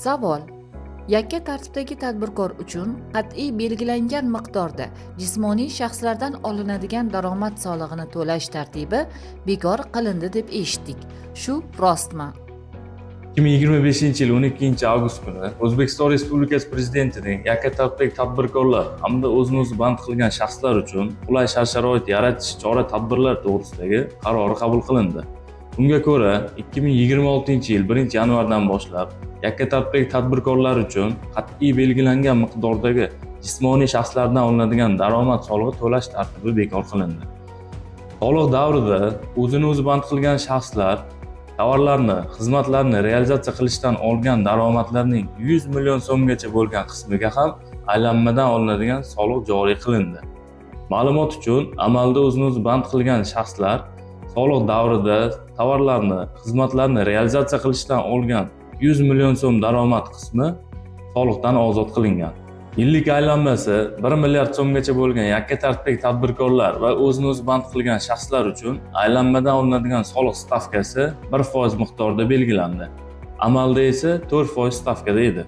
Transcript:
Savol: yakka tartibdagi tadbirkor uchun qat'iy belgilangan miqdorda jismoniy shaxslardan olinadigan daromad solig'ini to'lash tartibi bekor qilindi deb eshitdik. Shu rostmi? 2025-yil 12-avgust kuni O'zbekiston Respublikasi Prezidentining yakka tartibdagi tadbirkorlar hamda o'zini o'zi band qilgan shaxslar uchun qulay shart-sharoit yaratish chora-tadbirlar to'g'risidagi qarori qabul qilindi. Bunga ko'ra, 2026-yil 1-yanvardan boshlab yakka tartibdagi tadbirkorlar uchun qat'iy belgilangan miqdordagi jismoniy shaxslardan olinadigan daromad solig'i to'lash tartibi bekor qilindi. Soliq davrida o'zini o'zi band qilgan shaxslar tovarlarni, xizmatlarni realizatsiya qilishdan olgan daromadlarning 100 million so'mgacha bo'lgan qismiga ham aylanmadan olinadigan soliq joriy qilindi. Ma'lumot uchun, amalda o'zini o'zi band qilgan shaxslar soliq davrida tovarlarni, xizmatlarni realizatsiya qilishdan olgan 100 million so'm daromad qismi soliqdan ozod qilingan. Yillik aylanmasi 1 milliard so'mgacha bo'lgan yakka tartibdagi tadbirkorlar va o'zini o'zi band qilgan shaxslar uchun aylanmadan olinadigan soliq stavkasi 1% miqdorida belgilandi. Amalda esa 4% stavkada edi.